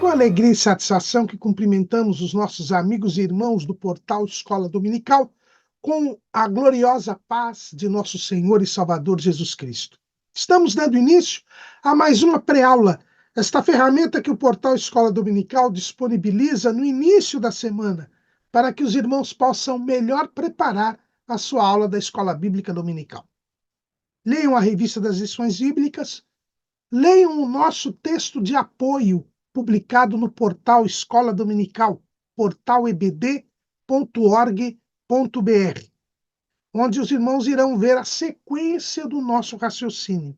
Com alegria e satisfação que cumprimentamos os nossos amigos e irmãos do portal Escola Dominical com a gloriosa paz de nosso Senhor e Salvador Jesus Cristo. Estamos dando início a mais uma pré-aula, esta ferramenta que o portal Escola Dominical disponibiliza no início da semana, para que os irmãos possam melhor preparar a sua aula da Escola Bíblica Dominical. Leiam a revista das lições bíblicas, leiam o nosso texto de apoio publicado no portal Escola Dominical, portalebd.org.br, onde os irmãos irão ver a sequência do nosso raciocínio.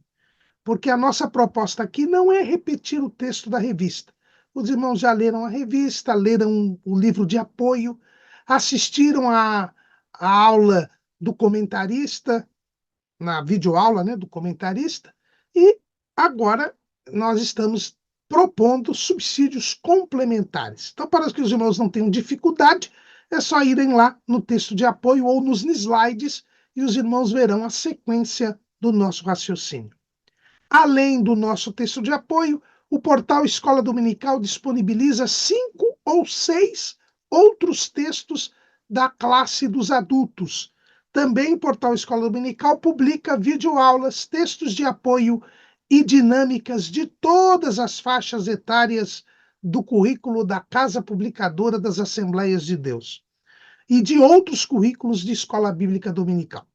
Porque a nossa proposta aqui não é repetir o texto da revista. Os irmãos já leram a revista, leram o livro de apoio, assistiram a aula do comentarista, na videoaula, né, do comentarista, e agora nós estamos propondo subsídios complementares. Então, para que os irmãos não tenham dificuldade, é só irem lá no texto de apoio ou nos slides e os irmãos verão a sequência do nosso raciocínio. Além do nosso texto de apoio, o portal Escola Dominical disponibiliza 5 ou 6 outros textos da classe dos adultos. Também o portal Escola Dominical publica videoaulas, textos de apoio e dinâmicas de todas as faixas etárias do currículo da Casa Publicadora das Assembleias de Deus e de outros currículos de Escola Bíblica Dominical.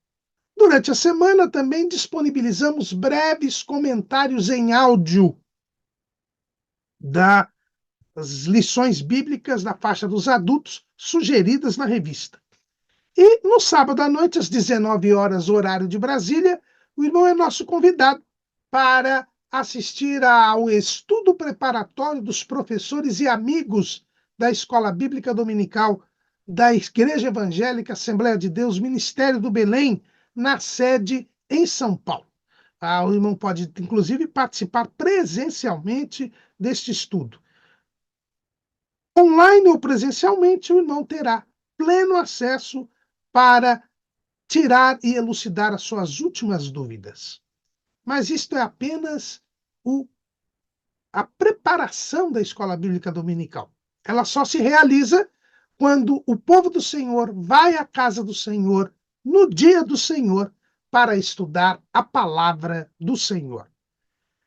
Durante a semana também disponibilizamos breves comentários em áudio das lições bíblicas da faixa dos adultos sugeridas na revista. E no sábado à noite, às 19 horas, horário de Brasília, o irmão é nosso convidado para assistir ao estudo preparatório dos professores e amigos da Escola Bíblica Dominical da Igreja Evangélica Assembleia de Deus, Ministério do Belém, na sede em São Paulo. O irmão pode, inclusive, participar presencialmente deste estudo. Online ou presencialmente, o irmão terá pleno acesso para tirar e elucidar as suas últimas dúvidas. Mas isto é apenas a preparação da Escola Bíblica Dominical. Ela só se realiza quando o povo do Senhor vai à casa do Senhor, no dia do Senhor, para estudar a palavra do Senhor.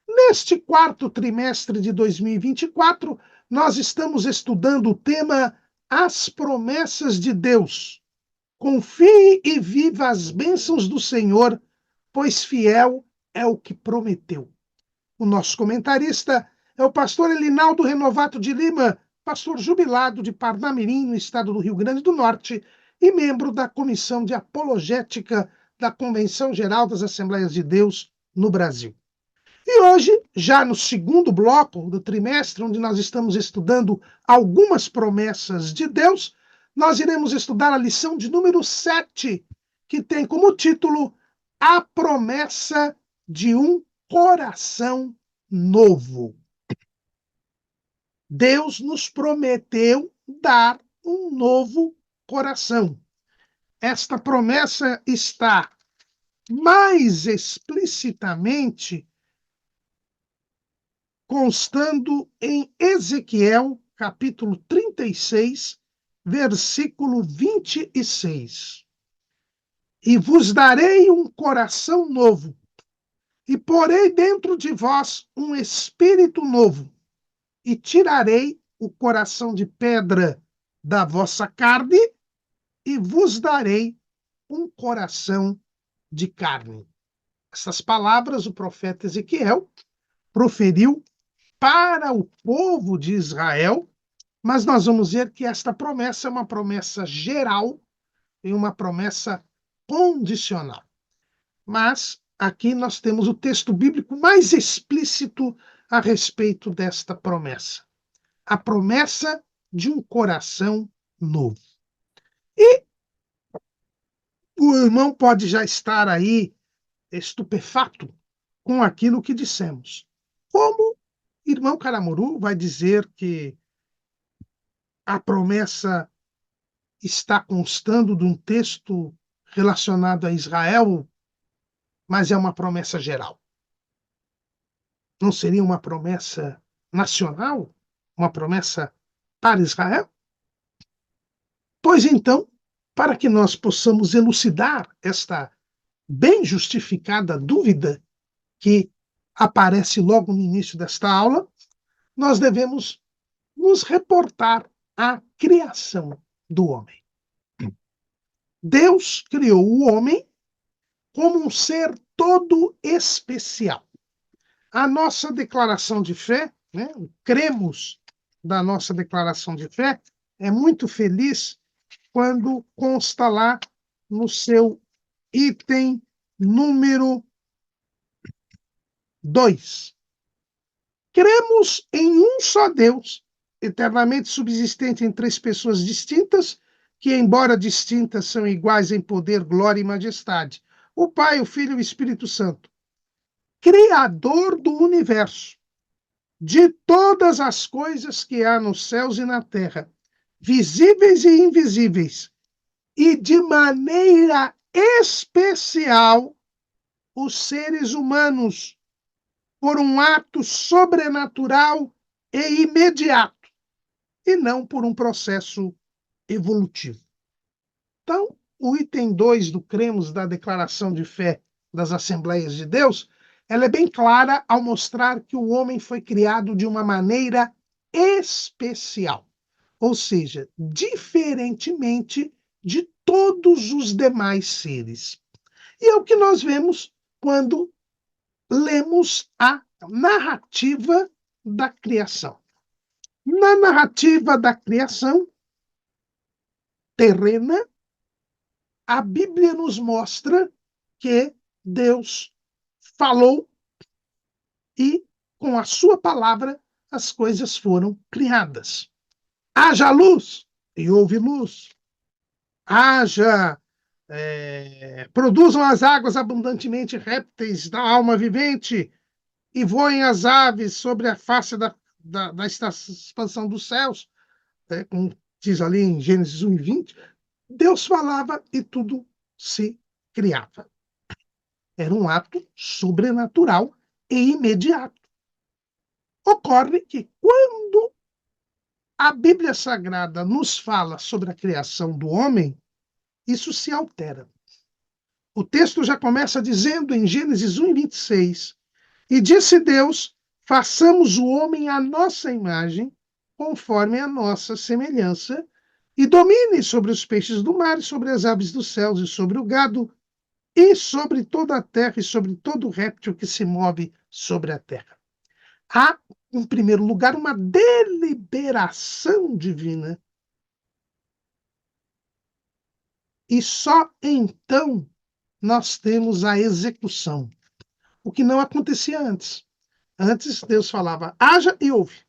Neste quarto trimestre de 2024, nós estamos estudando o tema As Promessas de Deus. Confie e viva as bênçãos do Senhor, pois fiel é o que prometeu. O nosso comentarista é o pastor Elinaldo Renovato de Lima, pastor jubilado de Parnamirim, no estado do Rio Grande do Norte, e membro da Comissão de Apologética da Convenção Geral das Assembleias de Deus no Brasil. E hoje, já no segundo bloco do trimestre, onde nós estamos estudando algumas promessas de Deus, nós iremos estudar a lição de número 7, que tem como título A Promessa de um Coração Novo. Deus nos prometeu dar um novo coração. Esta promessa está mais explicitamente constando em Ezequiel, capítulo 36, versículo 26. E vos darei um coração novo, e porei dentro de vós um espírito novo, e tirarei o coração de pedra da vossa carne, e vos darei um coração de carne. Essas palavras o profeta Ezequiel proferiu para o povo de Israel, mas nós vamos ver que esta promessa é uma promessa geral e uma promessa condicional. Mas aqui nós temos o texto bíblico mais explícito a respeito desta promessa. A promessa de um coração novo. E o irmão pode já estar aí estupefato com aquilo que dissemos. Como irmão Caramuru vai dizer que a promessa está constando de um texto relacionado a Israel, mas é uma promessa geral? Não seria uma promessa nacional? uma promessa para Israel? Pois então, para que nós possamos elucidar esta bem justificada dúvida que aparece logo no início desta aula, nós devemos nos reportar à criação do homem. Deus criou o homem como um ser todo especial. A nossa declaração de fé, né, o cremos da nossa declaração de fé, é muito feliz quando consta lá no seu item número 2. Cremos em um só Deus, eternamente subsistente em três pessoas distintas, que, embora distintas, são iguais em poder, glória e majestade. O Pai, o Filho e o Espírito Santo. Criador do universo, de todas as coisas que há nos céus e na terra, visíveis e invisíveis, e de maneira especial os seres humanos, por um ato sobrenatural e imediato, e não por um processo evolutivo. Então, o item 2 do Cremos da Declaração de Fé das Assembleias de Deus, ela é bem clara ao mostrar que o homem foi criado de uma maneira especial, ou seja, diferentemente de todos os demais seres. E é o que nós vemos quando lemos a narrativa da criação. Na narrativa da criação terrena, a Bíblia nos mostra que Deus falou e, com a sua palavra, as coisas foram criadas. Haja luz e houve luz. Haja, produzam as águas abundantemente répteis da alma vivente e voem as aves sobre a face da expansão dos céus, como diz ali em Gênesis 1:20. Deus falava e tudo se criava. Era um ato sobrenatural e imediato. Ocorre que quando a Bíblia Sagrada nos fala sobre a criação do homem, isso se altera. O texto já começa dizendo em Gênesis 1:26, e disse Deus, façamos o homem à nossa imagem, conforme a nossa semelhança, e domine sobre os peixes do mar, e sobre as aves dos céus, e sobre o gado, e sobre toda a terra, e sobre todo réptil que se move sobre a terra. Há, em primeiro lugar, uma deliberação divina. E só então nós temos a execução, o que não acontecia antes. Antes, Deus falava, haja e ouve.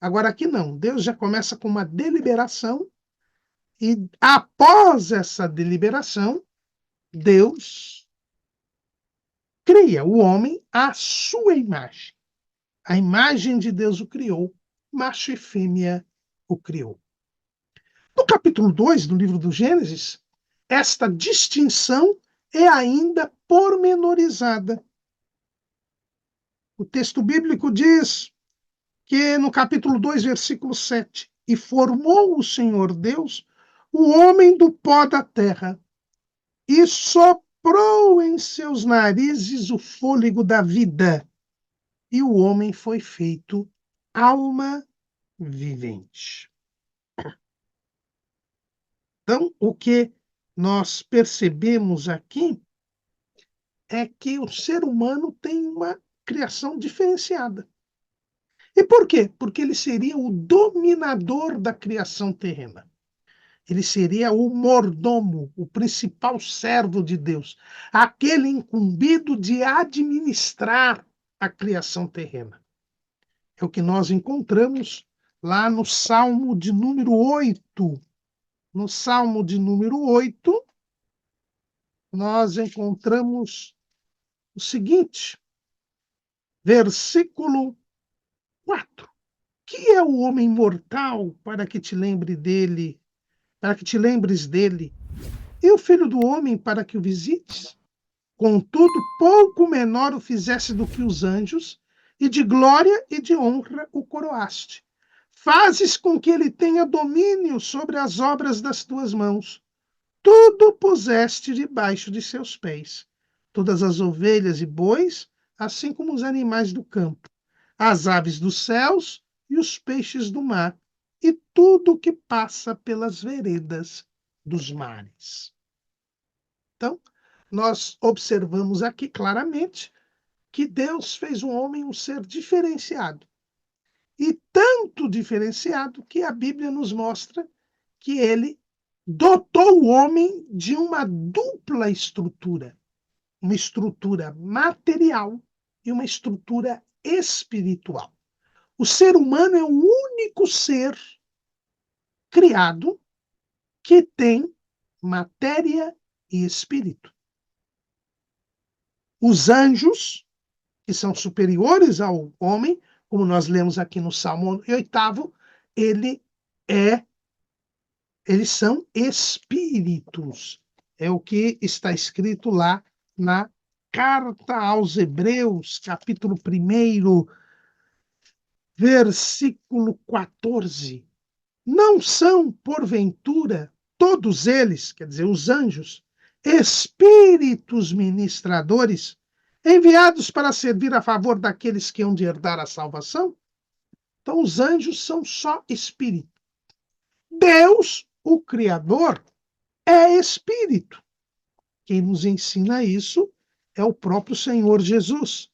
Agora aqui não. Deus já começa com uma deliberação e, após essa deliberação, Deus cria o homem à sua imagem. A imagem de Deus o criou, macho e fêmea o criou. No capítulo 2 do livro do Gênesis, esta distinção é ainda pormenorizada. O texto bíblico diz que no capítulo 2, versículo 7, e formou o Senhor Deus o homem do pó da terra, e soprou em seus narizes o fôlego da vida, e o homem foi feito alma vivente. Então, o que nós percebemos aqui é que o ser humano tem uma criação diferenciada. E por quê? Porque ele seria o dominador da criação terrena. Ele seria o mordomo, o principal servo de Deus, aquele incumbido de administrar a criação terrena. É o que nós encontramos lá no Salmo de número 8. No Salmo de número 8, nós encontramos o seguinte, versículo 4. Que é o homem mortal para que te lembres dele, e o filho do homem para que o visites? Contudo, pouco menor o fizeste do que os anjos, e de glória e de honra o coroaste. Fazes com que ele tenha domínio sobre as obras das tuas mãos. Tudo puseste debaixo de seus pés. Todas as ovelhas e bois, assim como os animais do campo, as aves dos céus e os peixes do mar, e tudo que passa pelas veredas dos mares. Então, nós observamos aqui claramente que Deus fez o homem um ser diferenciado. E tanto diferenciado que a Bíblia nos mostra que ele dotou o homem de uma dupla estrutura, uma estrutura material e uma estrutura espiritual. O ser humano é o único ser criado que tem matéria e espírito. Os anjos, que são superiores ao homem, como nós lemos aqui no Salmo 8º, eles são espíritos. É o que está escrito lá na Carta aos Hebreus, capítulo 1, versículo 14. Não são, porventura, todos eles, quer dizer, os anjos, espíritos ministradores, enviados para servir a favor daqueles que hão de herdar a salvação? Então, os anjos são só espírito. Deus, o Criador, é espírito. Quem nos ensina isso é o próprio Senhor Jesus.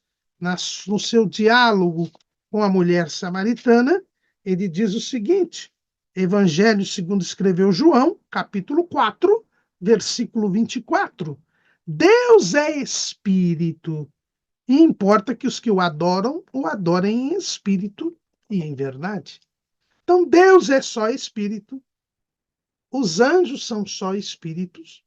No seu diálogo com a mulher samaritana, ele diz o seguinte: Evangelho segundo escreveu João, capítulo 4, versículo 24. Deus é espírito, e importa que os que o adorem em espírito e em verdade. Então, Deus é só espírito, os anjos são só espíritos,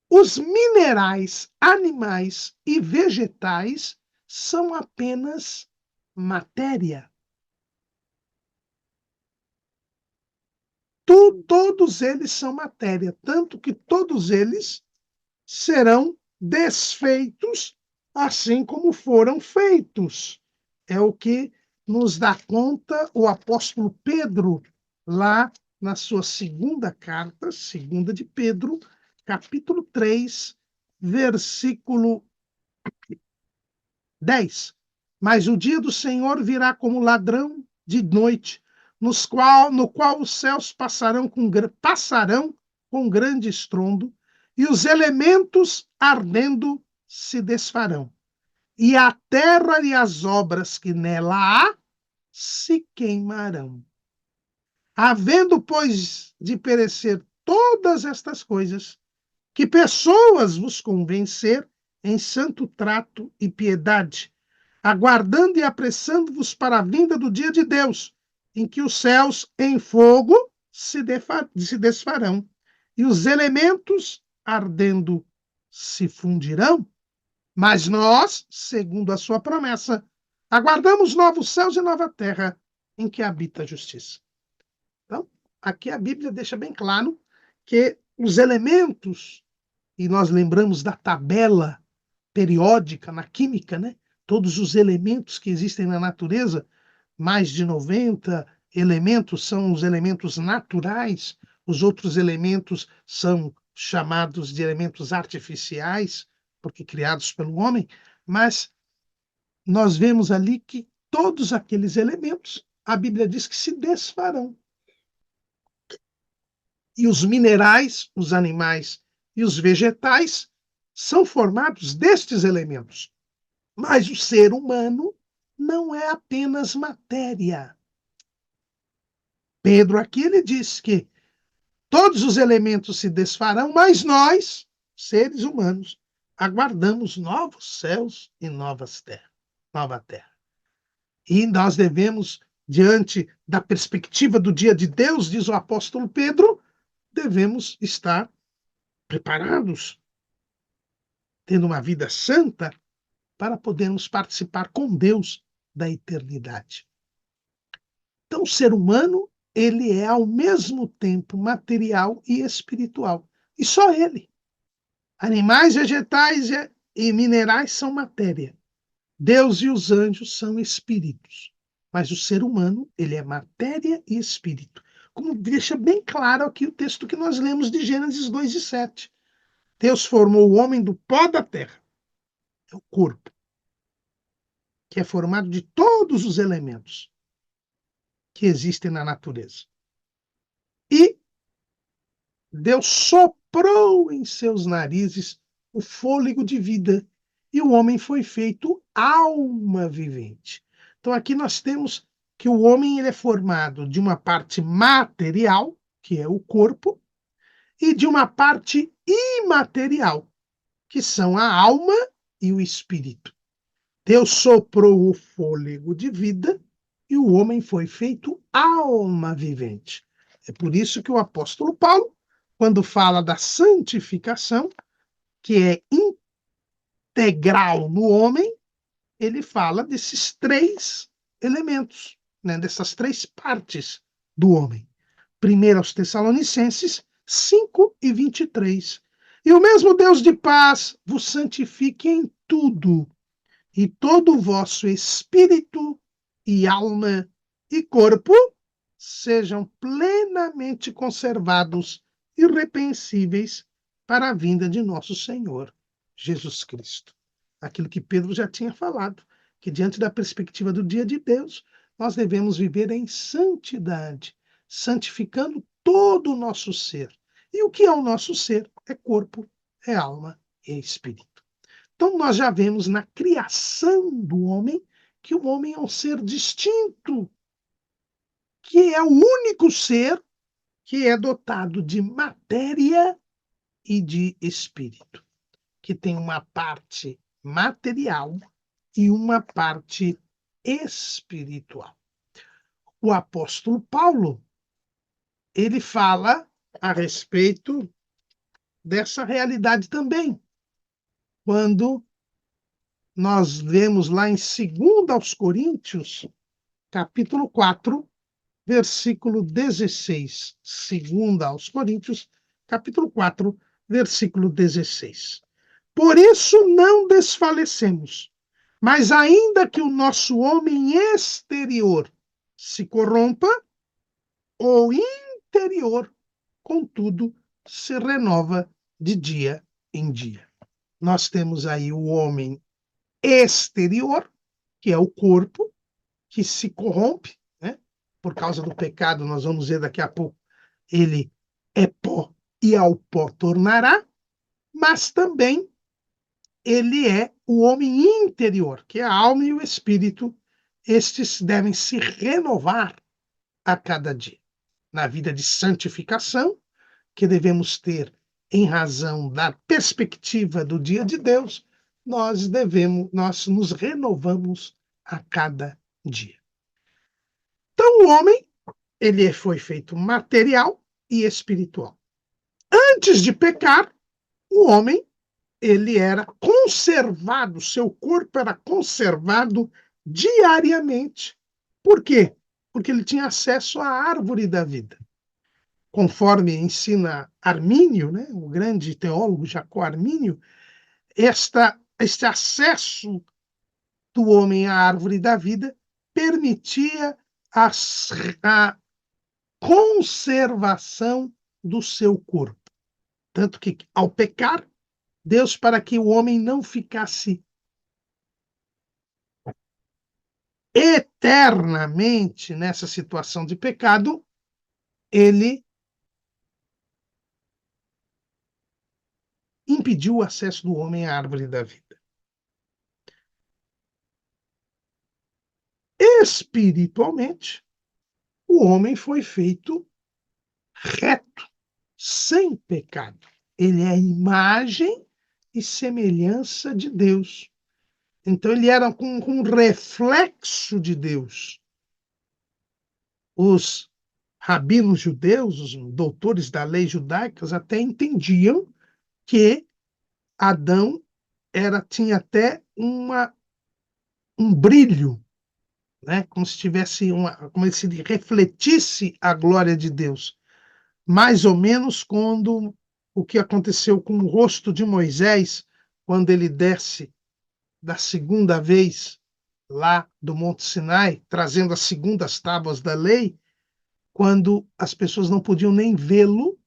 os minerais, animais e vegetais são apenas matéria. Todos eles são matéria, tanto que todos eles serão desfeitos, assim como foram feitos. É o que nos dá conta o apóstolo Pedro, lá na sua segunda carta, segunda de Pedro, capítulo 3, versículo 10. Mas o dia do Senhor virá como ladrão de noite, no qual os céus passarão com grande estrondo, e os elementos ardendo se desfarão. E a terra e as obras que nela há se queimarão. Havendo, pois, de perecer todas estas coisas, que pessoas vos convencer em santo trato e piedade, aguardando e apressando-vos para a vinda do dia de Deus, em que os céus em fogo se desfarão, e os elementos ardendo se fundirão. Mas nós, segundo a sua promessa, aguardamos novos céus e nova terra, em que habita a justiça. Então, aqui a Bíblia deixa bem claro que os elementos, e nós lembramos da tabela periódica na química, né? Todos os elementos que existem na natureza, mais de 90 elementos são os elementos naturais, os outros elementos são chamados de elementos artificiais, porque criados pelo homem, mas nós vemos ali que todos aqueles elementos, a Bíblia diz que se desfarão. E os minerais, os animais e os vegetais são formados destes elementos. Mas o ser humano não é apenas matéria. Pedro aqui ele diz que todos os elementos se desfarão, mas nós, seres humanos, aguardamos novos céus e nova terra. E nós devemos, diante da perspectiva do dia de Deus, diz o apóstolo Pedro, devemos estar preparados, tendo uma vida santa, para podermos participar com Deus da eternidade. Então, o ser humano, ele é ao mesmo tempo material e espiritual. E só ele. Animais, vegetais e minerais são matéria. Deus e os anjos são espíritos. Mas o ser humano, ele é matéria e espírito. Como deixa bem claro aqui o texto que nós lemos de Gênesis 2:7. Deus formou o homem do pó da terra, é o corpo, que é formado de todos os elementos que existem na natureza. E Deus soprou em seus narizes o fôlego de vida, e o homem foi feito alma vivente. Então aqui nós temos que o homem ele é formado de uma parte material, que é o corpo, e de uma parte imaterial, que são a alma e o espírito. Deus soprou o fôlego de vida e o homem foi feito alma vivente. É por isso que o apóstolo Paulo, quando fala da santificação, que é integral no homem, ele fala desses três elementos, né, dessas três partes do homem. Primeiro aos Tessalonicenses 5:23. E o mesmo Deus de paz vos santifique em tudo, e todo o vosso espírito e alma e corpo sejam plenamente conservados irrepreensíveis para a vinda de nosso Senhor Jesus Cristo. Aquilo que Pedro já tinha falado, que diante da perspectiva do dia de Deus, nós devemos viver em santidade, santificando todo o nosso ser. E o que é o nosso ser? É corpo, é alma e é espírito. Então, nós já vemos na criação do homem que o homem é um ser distinto, que é o único ser que é dotado de matéria e de espírito, que tem uma parte material e uma parte espiritual. O apóstolo Paulo, ele fala a respeito dessa realidade também, quando nós vemos lá em 2 Coríntios, capítulo 4, versículo 16. 2 capítulo 4, versículo 16. Por isso não desfalecemos, mas ainda que o nosso homem exterior se corrompa, o interior, contudo, se renova de dia em dia. Nós temos aí o homem exterior, que é o corpo, que se corrompe, né? Por causa do pecado, nós vamos ver daqui a pouco, ele é pó e ao pó tornará, mas também ele é o homem interior, que é a alma e o espírito. Estes devem se renovar a cada dia. Na vida de santificação, que devemos ter em razão da perspectiva do dia de Deus, nós nos renovamos a cada dia. Então, o homem, ele foi feito material e espiritual. Antes de pecar, o homem, ele era conservado, seu corpo era conservado diariamente. Por quê? Porque ele tinha acesso à árvore da vida. Conforme ensina Armínio, né, o grande teólogo Jacó Armínio, este acesso do homem à árvore da vida permitia a conservação do seu corpo. Tanto que, ao pecar, Deus, para que o homem não ficasse eternamente nessa situação de pecado, ele impediu o acesso do homem à árvore da vida. Espiritualmente, o homem foi feito reto, sem pecado. Ele é a imagem e semelhança de Deus. Então, ele era um reflexo de Deus. Os rabinos judeus, os doutores da lei judaicas, até entendiam que Adão tinha até um brilho, né? Como se tivesse como se refletisse a glória de Deus. Mais ou menos quando o que aconteceu com o rosto de Moisés, quando ele desce da segunda vez lá do Monte Sinai, trazendo as segundas tábuas da lei, quando as pessoas não podiam nem vê-lo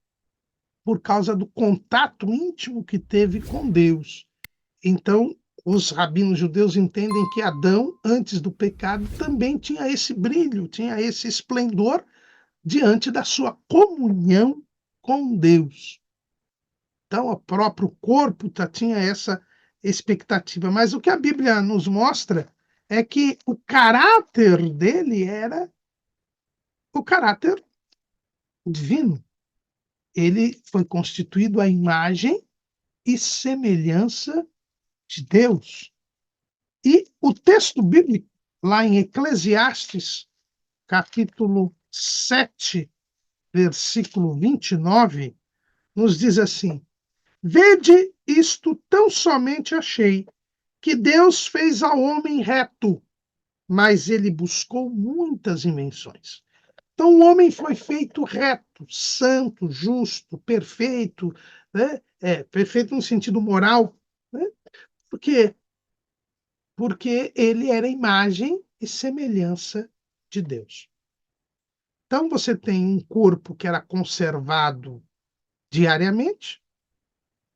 por causa do contato íntimo que teve com Deus. Então, os rabinos judeus entendem que Adão, antes do pecado, também tinha esse brilho, tinha esse esplendor diante da sua comunhão com Deus. Então, o próprio corpo tinha essa expectativa. Mas o que a Bíblia nos mostra é que o caráter dele era o caráter divino. Ele foi constituído à imagem e semelhança de Deus. E o texto bíblico, lá em Eclesiastes, capítulo 7, versículo 29, nos diz assim: Vede isto tão somente achei, que Deus fez ao homem reto, mas ele buscou muitas invenções. Então, o homem foi feito reto, santo, justo, perfeito, né? Perfeito no sentido moral, né? Porque ele era imagem e semelhança de Deus. Então, você tem um corpo que era conservado diariamente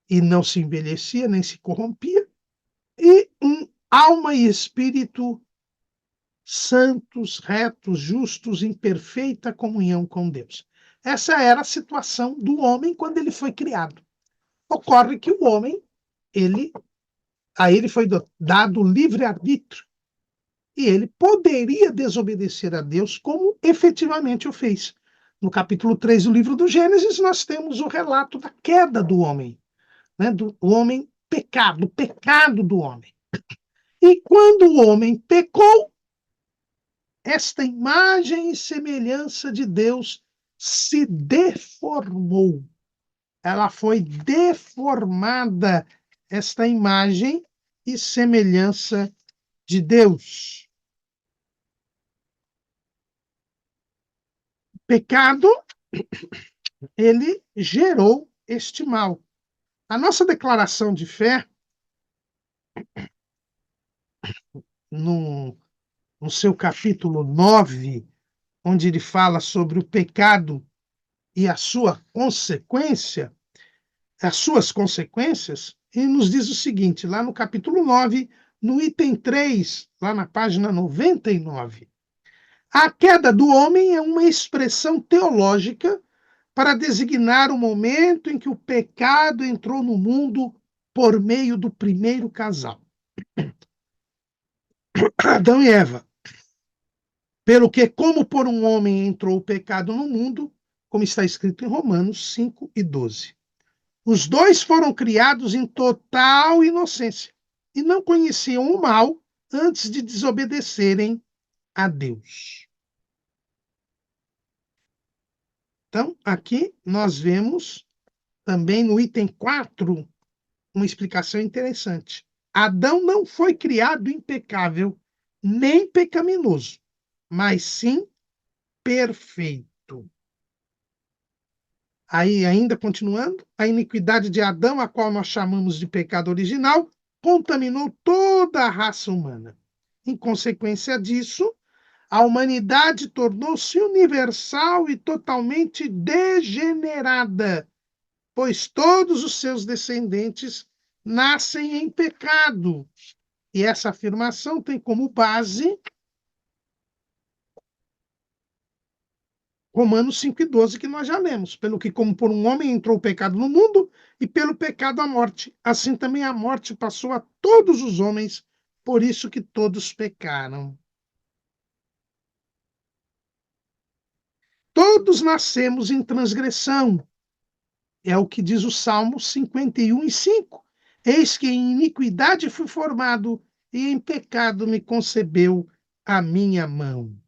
e não se envelhecia nem se corrompia, e um alma e espírito santos, retos, justos, em perfeita comunhão com Deus. Essa era a situação do homem quando ele foi criado. Ocorre que o homem, a ele foi dado livre-arbítrio, e ele poderia desobedecer a Deus como efetivamente o fez. No capítulo 3 do livro do Gênesis, nós temos o relato da queda do homem, né? Do homem pecado, do pecado do homem. E quando o homem pecou, esta imagem e semelhança de Deus se deformou. Ela foi deformada, esta imagem e semelhança de Deus. Pecado, ele gerou este mal. A nossa declaração de fé, no, no seu capítulo 9, onde ele fala sobre o pecado e a sua consequência, as suas consequências, ele nos diz o seguinte, lá no capítulo 9, no item 3, lá na página 99. A queda do homem é uma expressão teológica para designar o momento em que o pecado entrou no mundo por meio do primeiro casal, Adão e Eva. Pelo que, como por um homem entrou o pecado no mundo, como está escrito em Romanos 5 e 12. Os dois foram criados em total inocência e não conheciam o mal antes de desobedecerem a Deus. Então, aqui nós vemos também no item 4 uma explicação interessante. Adão não foi criado impecável nem pecaminoso, mas sim perfeito. Aí, ainda continuando, a iniquidade de Adão, a qual nós chamamos de pecado original, contaminou toda a raça humana. Em consequência disso, a humanidade tornou-se universal e totalmente degenerada, pois todos os seus descendentes nascem em pecado. E essa afirmação tem como base Romanos 5 e 12, que nós já lemos. Pelo que, como por um homem entrou o pecado no mundo, e pelo pecado a morte. Assim também a morte passou a todos os homens, por isso que todos pecaram. Todos nascemos em transgressão. É o que diz o Salmo 51 e 5. Eis que em iniquidade fui formado, e em pecado me concebeu a minha mãe.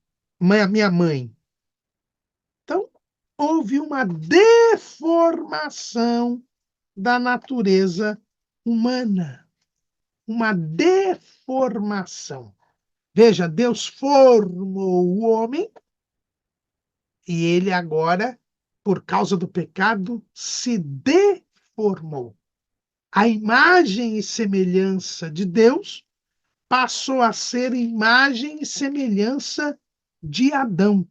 Então, houve uma deformação da natureza humana. Uma deformação. Veja, Deus formou o homem e ele agora, por causa do pecado, se deformou. A imagem e semelhança de Deus passou a ser imagem e semelhança de Adão.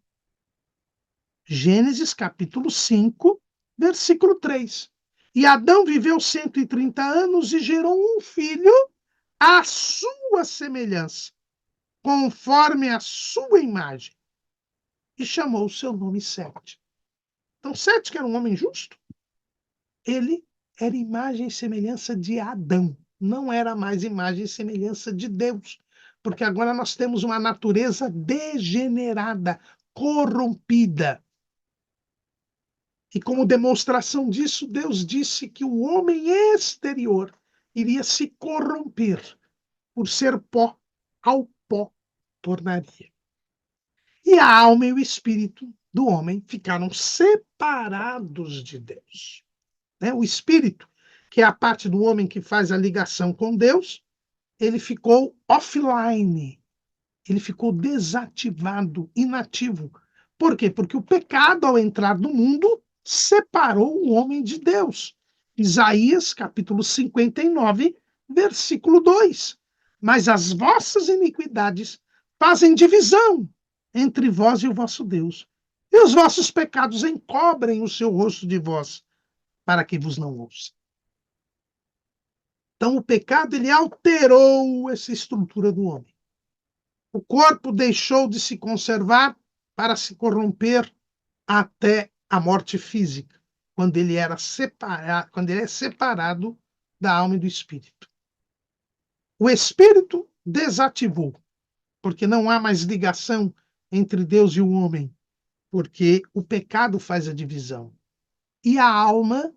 Gênesis capítulo 5, versículo 3. E Adão viveu 130 anos e gerou um filho à sua semelhança, conforme a sua imagem, e chamou o seu nome Sete. Então, Sete, que era um homem justo, ele era imagem e semelhança de Adão, não era mais imagem e semelhança de Deus, porque agora nós temos uma natureza degenerada, corrompida. E como demonstração disso, Deus disse que o homem exterior iria se corromper por ser pó, ao pó tornaria. E a alma e o espírito do homem ficaram separados de Deus. O espírito, que é a parte do homem que faz a ligação com Deus, ele ficou offline, ele ficou desativado, inativo. Por quê? Porque o pecado, ao entrar no mundo, separou o homem de Deus. Isaías, capítulo 59, versículo 2. Mas as vossas iniquidades fazem divisão entre vós e o vosso Deus. E os vossos pecados encobrem o seu rosto de vós, para que vos não ouça. Então, o pecado, ele alterou essa estrutura do homem. O corpo deixou de se conservar para se corromper até a morte física, quando ele é separado da alma e do espírito. O espírito desativou, porque não há mais ligação entre Deus e o homem, porque o pecado faz a divisão. E a alma,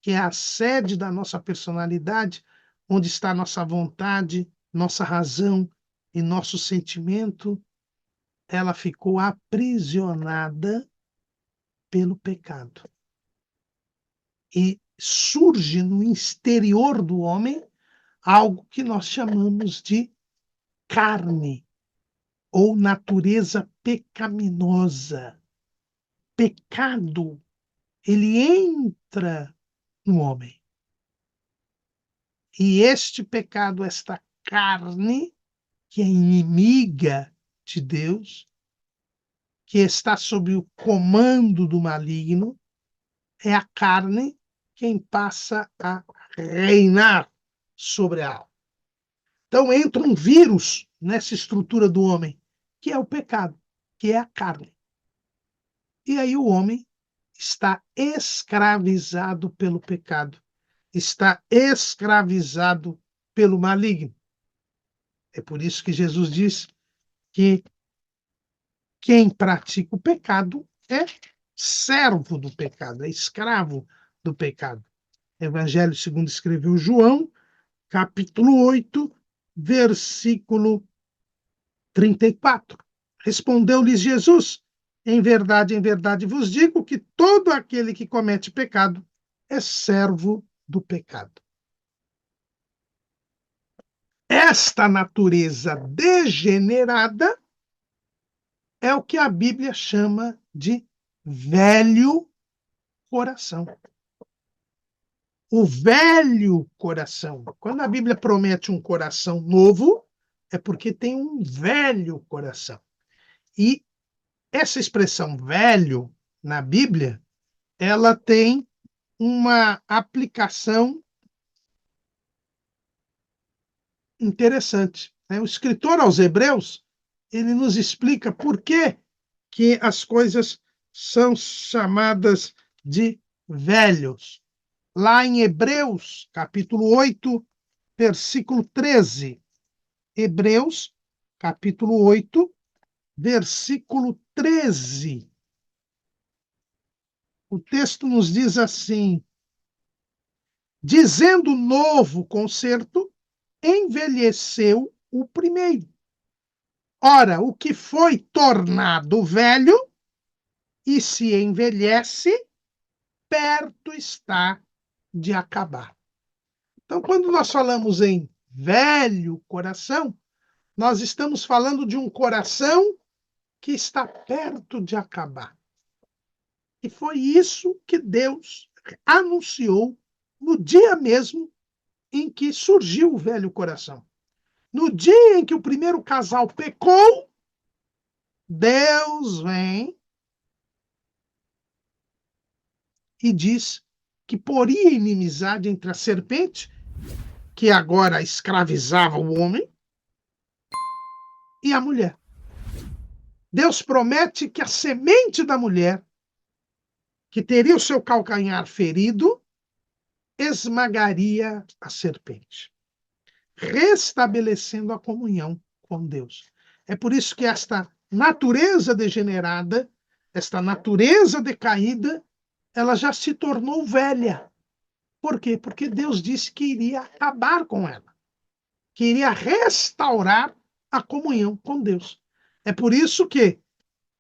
que é a sede da nossa personalidade, onde está nossa vontade, nossa razão e nosso sentimento, ela ficou aprisionada pelo pecado. E surge no exterior do homem algo que nós chamamos de carne ou natureza pecaminosa. Pecado, ele entra no homem. E este pecado, esta carne, que é inimiga de Deus, que está sob o comando do maligno, é a carne quem passa a reinar sobre a alma. Então entra um vírus nessa estrutura do homem, que é o pecado, que é a carne. E aí o homem está escravizado pelo pecado, está escravizado pelo maligno. É por isso que Jesus diz que quem pratica o pecado é servo do pecado, é escravo do pecado. Evangelho segundo escreveu João, capítulo 8, versículo 34. Respondeu-lhes Jesus: em verdade vos digo que todo aquele que comete pecado é servo do pecado. Esta natureza degenerada é o que a Bíblia chama de velho coração. O velho coração. Quando a Bíblia promete um coração novo, é porque tem um velho coração. E essa expressão velho na Bíblia, ela tem uma aplicação interessante. O escritor aos Hebreus, ele nos explica por que as coisas são chamadas de velhos. Lá em Hebreus, capítulo 8, versículo 13. Hebreus, capítulo 8, versículo 13. O texto nos diz assim: dizendo novo concerto, envelheceu o primeiro. Ora, o que foi tornado velho e se envelhece, perto está de acabar. Então, quando nós falamos em velho coração, nós estamos falando de um coração que está perto de acabar. E foi isso que Deus anunciou no dia mesmo em que surgiu o velho coração. No dia em que o primeiro casal pecou, Deus vem e diz que poria inimizade entre a serpente, que agora escravizava o homem, e a mulher. Deus promete que a semente da mulher, que teria o seu calcanhar ferido, esmagaria a serpente, restabelecendo a comunhão com Deus. É por isso que esta natureza degenerada, esta natureza decaída, ela já se tornou velha. Por quê? Porque Deus disse que iria acabar com ela, que iria restaurar a comunhão com Deus. É por isso que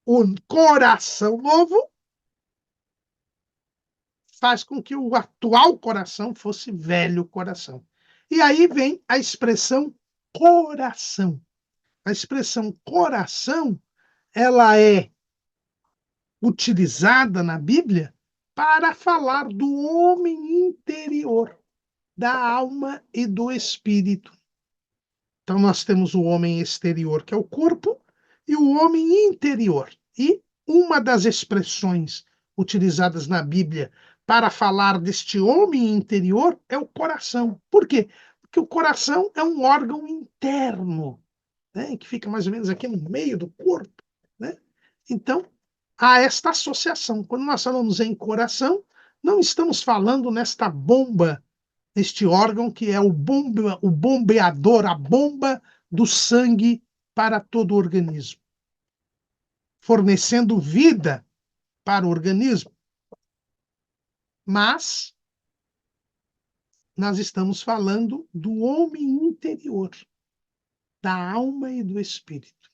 o coração novo faz com que o atual coração fosse velho coração. E aí vem a expressão coração. A expressão coração, ela é utilizada na Bíblia para falar do homem interior, da alma e do espírito. Então, nós temos o homem exterior, que é o corpo, e o homem interior. E uma das expressões utilizadas na Bíblia para falar deste homem interior é o coração. Por quê? Porque o coração é um órgão interno, né, que fica mais ou menos aqui no meio do corpo, né? Então, há esta associação. Quando nós falamos em coração, não estamos falando nesta bomba, este órgão que é o bombeador, a bomba do sangue para todo o organismo, fornecendo vida para o organismo. Mas nós estamos falando do homem interior, da alma e do espírito.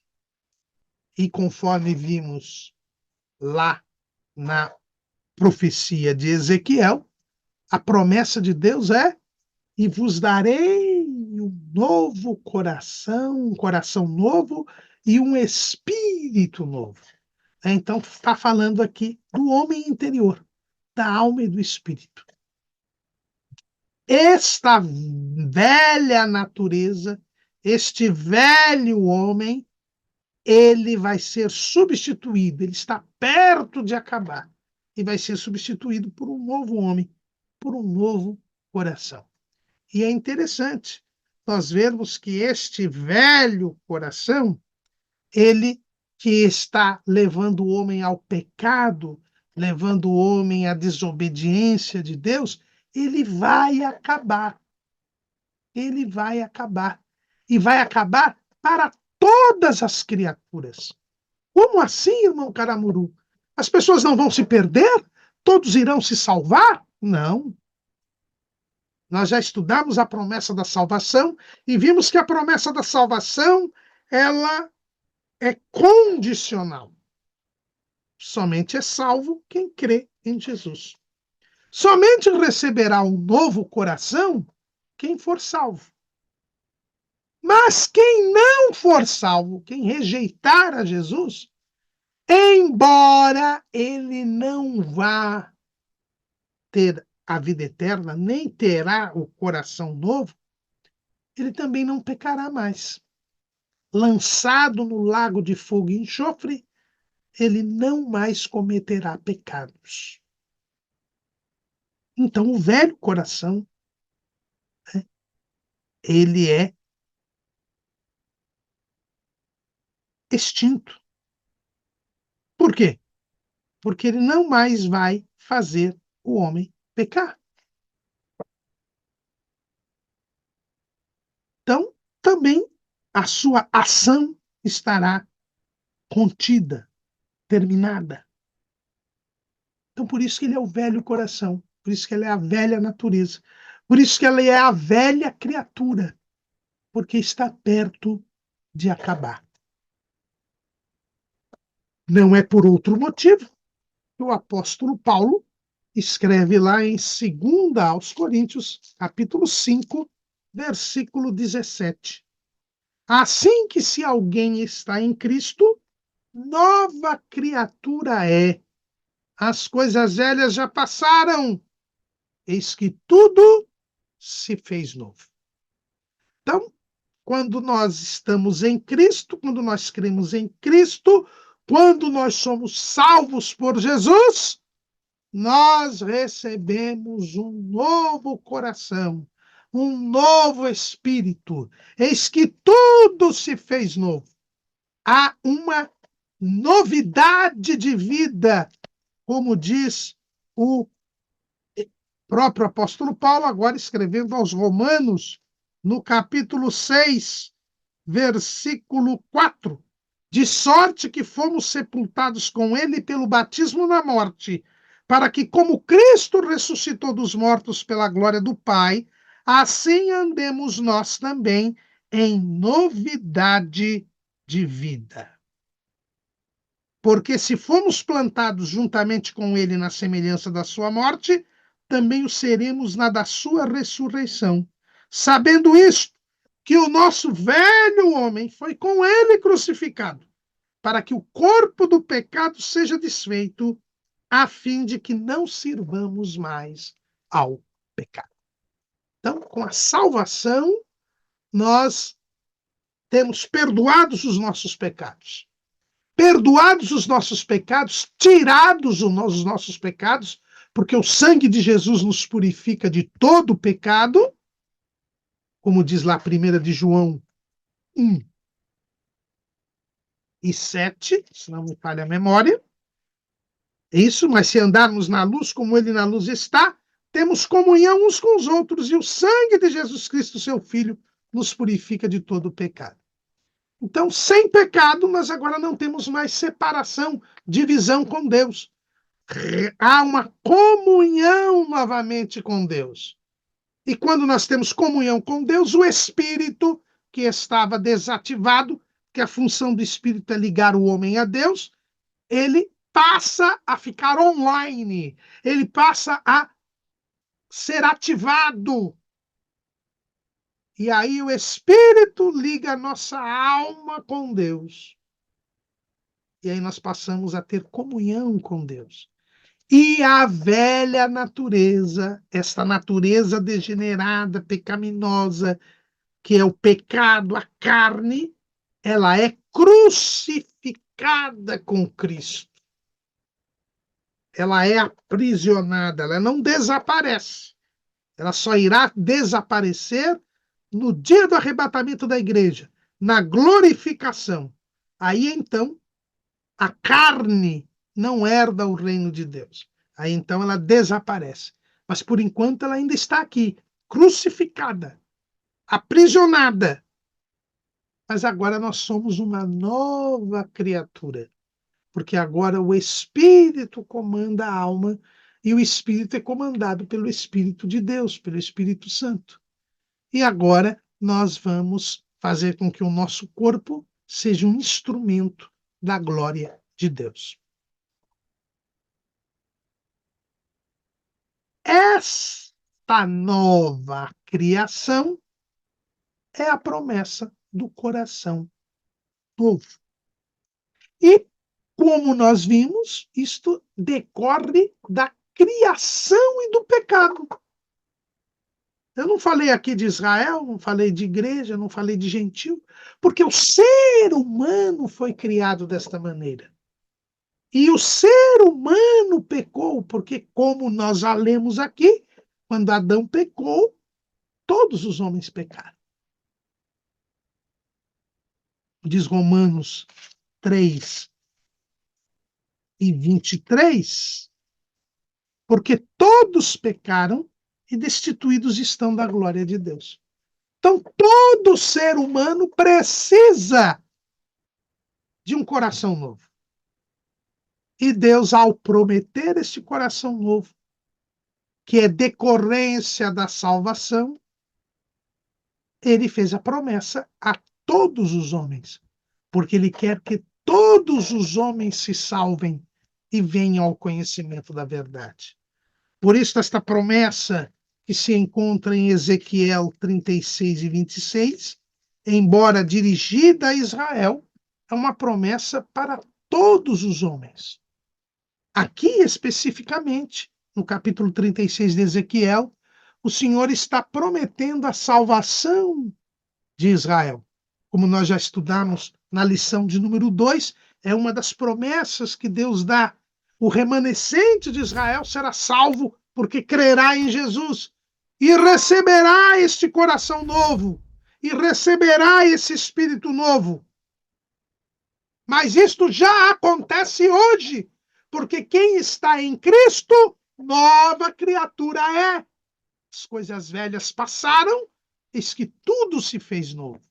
E conforme vimos lá na profecia de Ezequiel, a promessa de Deus é: e vos darei um novo coração, um coração novo e um espírito novo. Então, está falando aqui do homem interior, da alma e do espírito. Esta velha natureza, este velho homem, ele vai ser substituído, ele está perto de acabar, e vai ser substituído por um novo homem, por um novo coração. E é interessante nós vermos que este velho coração, ele que está levando o homem ao pecado, levando o homem à desobediência de Deus, ele vai acabar. Ele vai acabar. E vai acabar para todas as criaturas. Como assim, irmão Caramuru? As pessoas não vão se perder? Todos irão se salvar? Não. Nós já estudamos a promessa da salvação e vimos que a promessa da salvação, ela é condicional. Somente é salvo quem crê em Jesus. Somente receberá um novo coração quem for salvo. Mas quem não for salvo, quem rejeitar a Jesus, embora ele não vá ter a vida eterna, nem terá o coração novo, ele também não pecará mais. Lançado no lago de fogo e enxofre, ele não mais cometerá pecados. Então, o velho coração, né, ele é extinto. Por quê? Porque ele não mais vai fazer o homem pecar. Então, também a sua ação estará contida, terminada. Então, por isso que ele é o velho coração, por isso que ele é a velha natureza, por isso que ele é a velha criatura, porque está perto de acabar. Não é por outro motivo que o apóstolo Paulo escreve lá em 2 aos Coríntios, capítulo 5, versículo 17. Assim que se alguém está em Cristo, nova criatura é. As coisas velhas já passaram, eis que tudo se fez novo. Então, quando nós estamos em Cristo, quando nós cremos em Cristo, quando nós somos salvos por Jesus, nós recebemos um novo coração, um novo espírito. Eis que tudo se fez novo. Há uma novidade de vida, como diz o próprio apóstolo Paulo, agora escrevendo aos Romanos, no capítulo 6, versículo 4. De sorte que fomos sepultados com ele pelo batismo na morte, para que, como Cristo ressuscitou dos mortos pela glória do Pai, assim andemos nós também em novidade de vida. Porque se fomos plantados juntamente com ele na semelhança da sua morte, também o seremos na da sua ressurreição. Sabendo isto, que o nosso velho homem foi com ele crucificado, para que o corpo do pecado seja desfeito, a fim de que não sirvamos mais ao pecado. Então, com a salvação, nós temos perdoados os nossos pecados. Perdoados os nossos pecados, tirados os nossos pecados, porque o sangue de Jesus nos purifica de todo pecado, como diz lá a 1 de João 1 e 7, se não me falha a memória. É isso, mas se andarmos na luz como ele na luz está, temos comunhão uns com os outros, e o sangue de Jesus Cristo, seu Filho, nos purifica de todo pecado. Então, sem pecado, nós agora não temos mais separação, divisão com Deus. Há uma comunhão novamente com Deus. E quando nós temos comunhão com Deus, o Espírito, que estava desativado, que a função do Espírito é ligar o homem a Deus, ele passa a ficar online, ele passa a ser ativado. E aí o Espírito liga a nossa alma com Deus. E aí nós passamos a ter comunhão com Deus. E a velha natureza, esta natureza degenerada, pecaminosa, que é o pecado, a carne, ela é crucificada com Cristo. Ela é aprisionada, ela não desaparece. Ela só irá desaparecer no dia do arrebatamento da igreja, na glorificação. Aí então, a carne não herda o reino de Deus. Aí então ela desaparece. Mas por enquanto ela ainda está aqui, crucificada, aprisionada. Mas agora nós somos uma nova criatura, porque agora o Espírito comanda a alma e o Espírito é comandado pelo Espírito de Deus, pelo Espírito Santo. E agora nós vamos fazer com que o nosso corpo seja um instrumento da glória de Deus. Esta nova criação é a promessa do coração novo. E, como nós vimos, isto decorre da criação e do pecado. Eu não falei aqui de Israel, não falei de igreja, não falei de gentil, porque o ser humano foi criado desta maneira. E o ser humano pecou, porque, como nós já lemos aqui, quando Adão pecou, todos os homens pecaram. Diz Romanos 3 e 23, porque todos pecaram e destituídos estão da glória de Deus. Então, todo ser humano precisa de um coração novo. E Deus, ao prometer este coração novo, que é decorrência da salvação, ele fez a promessa a todos os homens, porque ele quer que todos os homens se salvem e venham ao conhecimento da verdade. Por isso, esta promessa que se encontra em Ezequiel 36 e 26, embora dirigida a Israel, é uma promessa para todos os homens. Aqui, especificamente, no capítulo 36 de Ezequiel, o Senhor está prometendo a salvação de Israel. Como nós já estudamos na lição de número 2, é uma das promessas que Deus dá. O remanescente de Israel será salvo porque crerá em Jesus e receberá este coração novo e receberá esse espírito novo. Mas isto já acontece hoje, porque quem está em Cristo, nova criatura é. As coisas velhas passaram, eis que tudo se fez novo.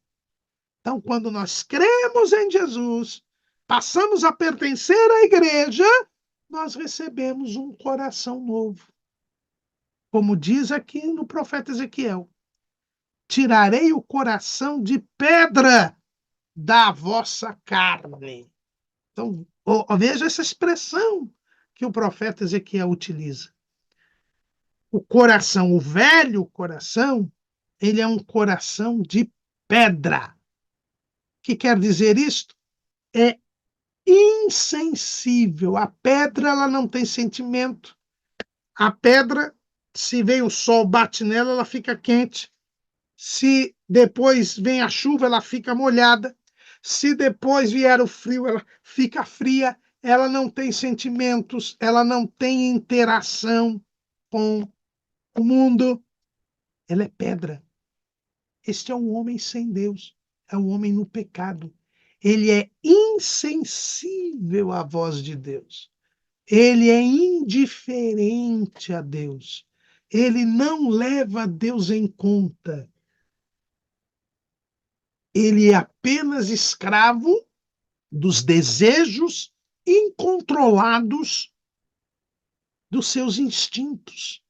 Então, quando nós cremos em Jesus, passamos a pertencer à igreja, nós recebemos um coração novo. Como diz aqui no profeta Ezequiel: tirarei o coração de pedra da vossa carne. Então, veja essa expressão que o profeta Ezequiel utiliza. O coração, o velho coração, ele é um coração de pedra. O que quer dizer isto? É insensível. A pedra, ela não tem sentimento. A pedra, se vem o sol, bate nela, ela fica quente. Se depois vem a chuva, ela fica molhada. Se depois vier o frio, ela fica fria. Ela não tem sentimentos, ela não tem interação com o mundo. Ela é pedra. Este é um homem sem Deus, é um homem no pecado. Ele é insensível à voz de Deus. Ele é indiferente a Deus. Ele não leva Deus em conta. Ele é apenas escravo dos desejos incontrolados dos seus instintos,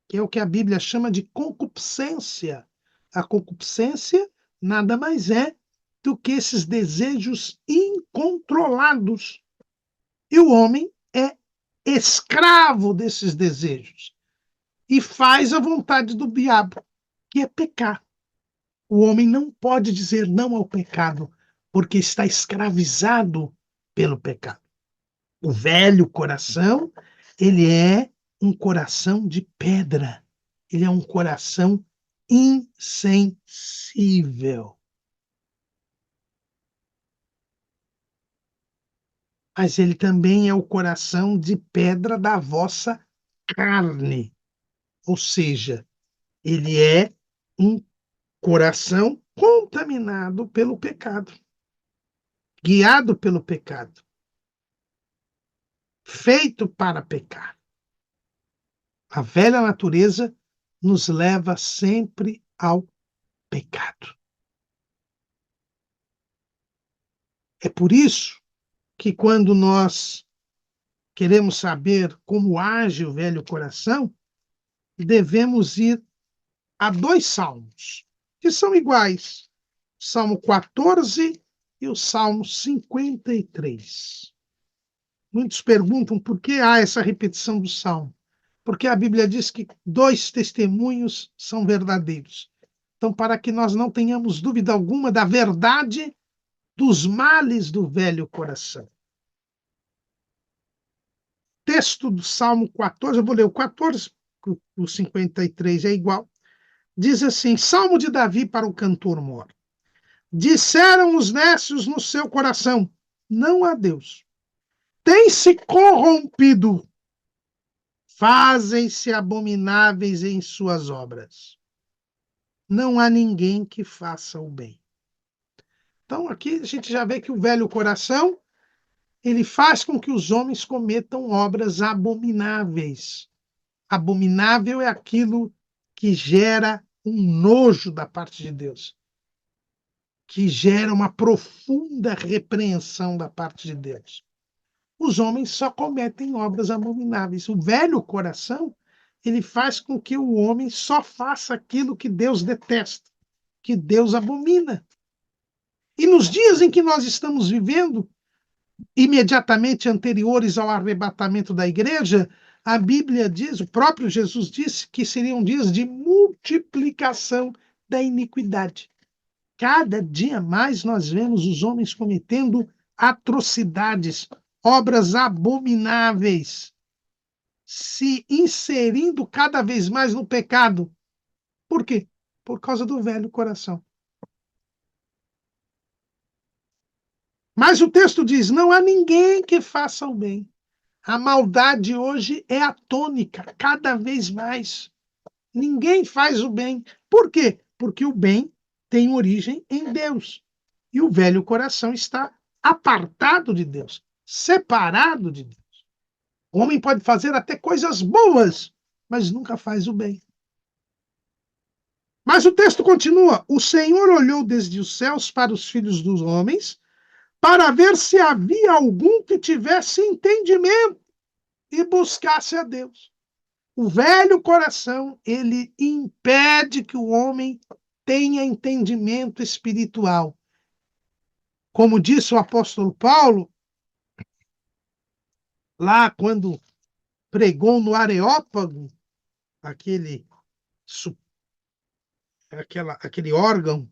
que é o que a Bíblia chama de concupiscência. A concupiscência nada mais é do que esses desejos incontrolados. E o homem é escravo desses desejos e faz a vontade do diabo, que é pecar. O homem não pode dizer não ao pecado, porque está escravizado pelo pecado. O velho coração, ele é um coração de pedra. Ele é um coração insensível. Mas ele também é o coração de pedra da vossa carne. Ou seja, ele é um coração contaminado pelo pecado, guiado pelo pecado, feito para pecar. A velha natureza nos leva sempre ao pecado. É por isso que quando nós queremos saber como age o velho coração, devemos ir a 2 salmos, que são iguais, o Salmo 14 e o Salmo 53. Muitos perguntam por que há essa repetição do Salmo. Porque a Bíblia diz que 2 testemunhos são verdadeiros. Então, para que nós não tenhamos dúvida alguma da verdade dos males do velho coração. Texto do Salmo 14, eu vou ler o 14, o 53 é igual. Diz assim: Salmo de Davi para o cantor mor. Disseram os nécios no seu coração: não há Deus. Tem-se corrompido, fazem-se abomináveis em suas obras. Não há ninguém que faça o bem. Então, aqui a gente já vê que o velho coração, ele faz com que os homens cometam obras abomináveis. Abominável é aquilo que gera um nojo da parte de Deus, que gera uma profunda repreensão da parte de Deus. Os homens só cometem obras abomináveis. O velho coração, ele faz com que o homem só faça aquilo que Deus detesta, que Deus abomina. E nos dias em que nós estamos vivendo, imediatamente anteriores ao arrebatamento da igreja, a Bíblia diz, o próprio Jesus disse, que seriam dias de multiplicação da iniquidade. Cada dia mais nós vemos os homens cometendo atrocidades, obras abomináveis, se inserindo cada vez mais no pecado. Por quê? Por causa do velho coração. Mas o texto diz: não há ninguém que faça o bem. A maldade hoje é a tônica, cada vez mais. Ninguém faz o bem. Por quê? Porque o bem tem origem em Deus. E o velho coração está apartado de Deus, separado de Deus. O homem pode fazer até coisas boas, mas nunca faz o bem. Mas o texto continua: o Senhor olhou desde os céus para os filhos dos homens, para ver se havia algum que tivesse entendimento e buscasse a Deus. O velho coração, ele impede que o homem tenha entendimento espiritual. Como disse o apóstolo Paulo, lá quando pregou no Areópago, aquele, aquele órgão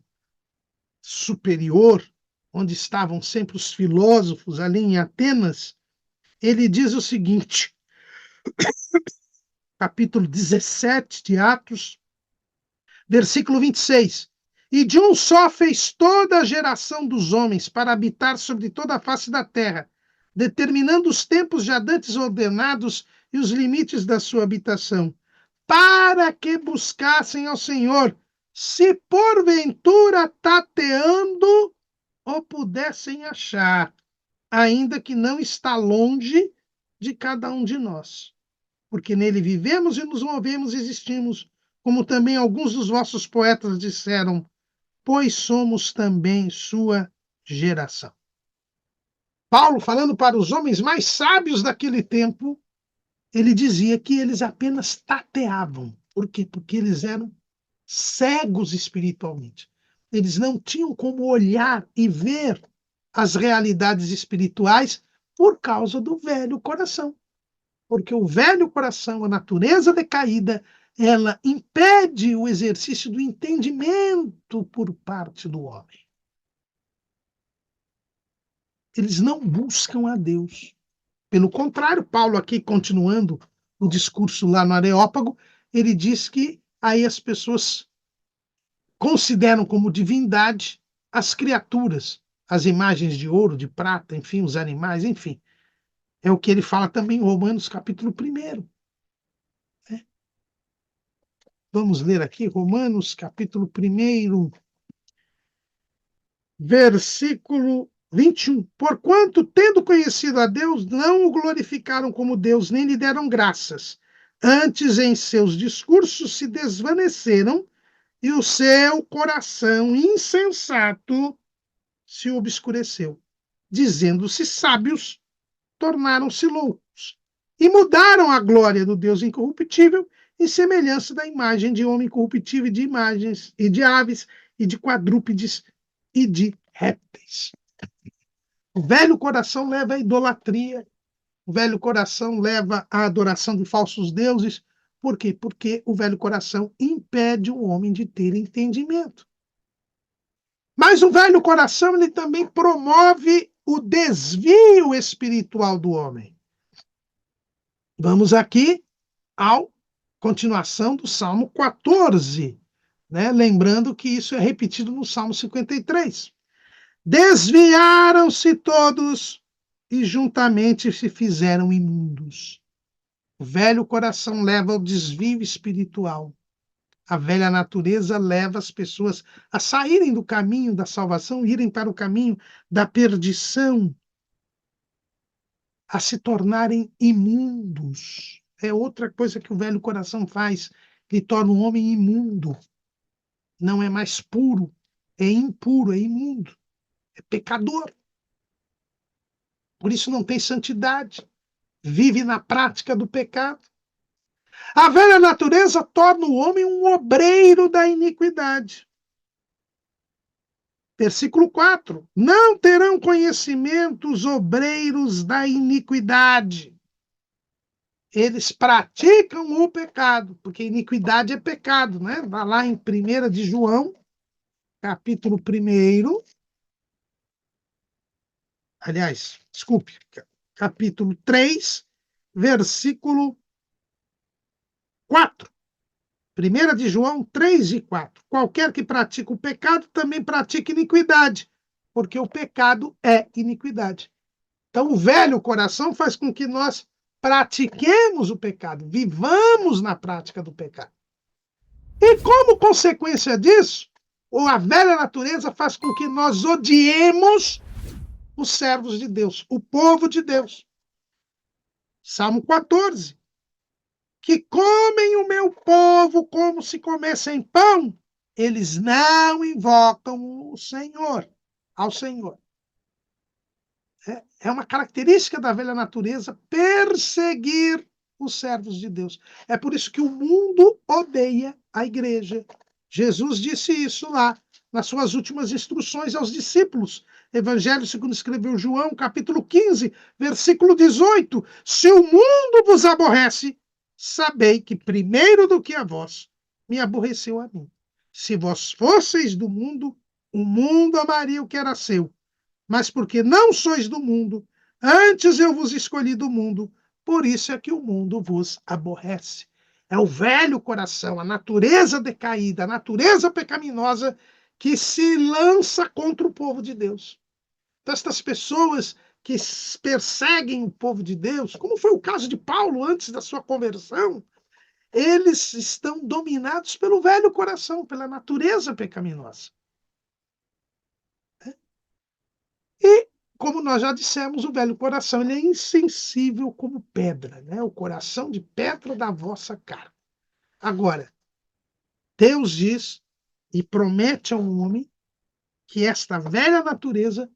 superior, onde estavam sempre os filósofos ali em Atenas, ele diz o seguinte, capítulo 17 de Atos, versículo 26. E de um só fez toda a geração dos homens para habitar sobre toda a face da terra, determinando os tempos já dantes ordenados e os limites da sua habitação, para que buscassem ao Senhor, se porventura tateando o pudessem achar, ainda que não está longe de cada um de nós. Porque nele vivemos e nos movemos e existimos, como também alguns dos vossos poetas disseram, pois somos também sua geração. Paulo, falando para os homens mais sábios daquele tempo, ele dizia que eles apenas tateavam. Por quê? Porque eles eram cegos espiritualmente. Eles não tinham como olhar e ver as realidades espirituais por causa do velho coração. Porque o velho coração, a natureza decaída, ela impede o exercício do entendimento por parte do homem. Eles não buscam a Deus. Pelo contrário, Paulo aqui, continuando o discurso lá no Areópago, ele diz que aí as pessoas consideram como divindade as criaturas, as imagens de ouro, de prata, enfim, os animais, enfim. É o que ele fala também em Romanos, capítulo 1. Né? Vamos ler aqui, Romanos, capítulo 1, versículo 21. Porquanto, tendo conhecido a Deus, não o glorificaram como Deus, nem lhe deram graças. Antes, em seus discursos, se desvaneceram e o seu coração insensato se obscureceu. Dizendo-se sábios, tornaram-se loucos. E mudaram a glória do Deus incorruptível em semelhança da imagem de homem corruptível, e de imagens, e de aves, e de quadrúpedes, e de répteis. O velho coração leva à idolatria, o velho coração leva à adoração de falsos deuses. Por quê? Porque o velho coração impede o homem de ter entendimento. Mas o velho coração ele também promove o desvio espiritual do homem. Vamos aqui à continuação do Salmo 14, né? Lembrando que isso é repetido no Salmo 53. Desviaram-se todos e juntamente se fizeram imundos. O velho coração leva ao desvio espiritual. A velha natureza leva as pessoas a saírem do caminho da salvação, irem para o caminho da perdição, a se tornarem imundos. É outra coisa que o velho coração faz, que torna o homem imundo. Não é mais puro, é impuro, é imundo, é pecador. Por isso não tem santidade, vive na prática do pecado. A velha natureza torna o homem um obreiro da iniquidade. Versículo 4. Não terão conhecimento os obreiros da iniquidade. Eles praticam o pecado, porque iniquidade é pecado, né? Vai lá em 1 de João, capítulo 1. Aliás, desculpe, capítulo 3, versículo 4. 1 de João 3 e 4. Qualquer que pratica o pecado também pratica iniquidade, porque o pecado é iniquidade. Então, o velho coração faz com que nós pratiquemos o pecado, vivamos na prática do pecado. E como consequência disso, ou a velha natureza faz com que nós odiemos os servos de Deus, o povo de Deus. Salmo 14. Que comem o meu povo como se comessem pão, eles não invocam o Senhor, ao Senhor. É uma característica da velha natureza perseguir os servos de Deus. É por isso que o mundo odeia a igreja. Jesus disse isso lá nas suas últimas instruções aos discípulos. Evangelho segundo escreveu João, capítulo 15, versículo 18. Se o mundo vos aborrece, sabei que primeiro do que a vós me aborreceu a mim. Se vós fosseis do mundo, o mundo amaria o que era seu. Mas porque não sois do mundo, antes eu vos escolhi do mundo, por isso é que o mundo vos aborrece. É o velho coração, a natureza decaída, a natureza pecaminosa que se lança contra o povo de Deus. Então, estas pessoas que perseguem o povo de Deus, como foi o caso de Paulo antes da sua conversão, eles estão dominados pelo velho coração, pela natureza pecaminosa. E, como nós já dissemos, o velho coração ele é insensível como pedra, né? O coração de pedra da vossa carne. Agora, Deus diz e promete ao homem que esta velha natureza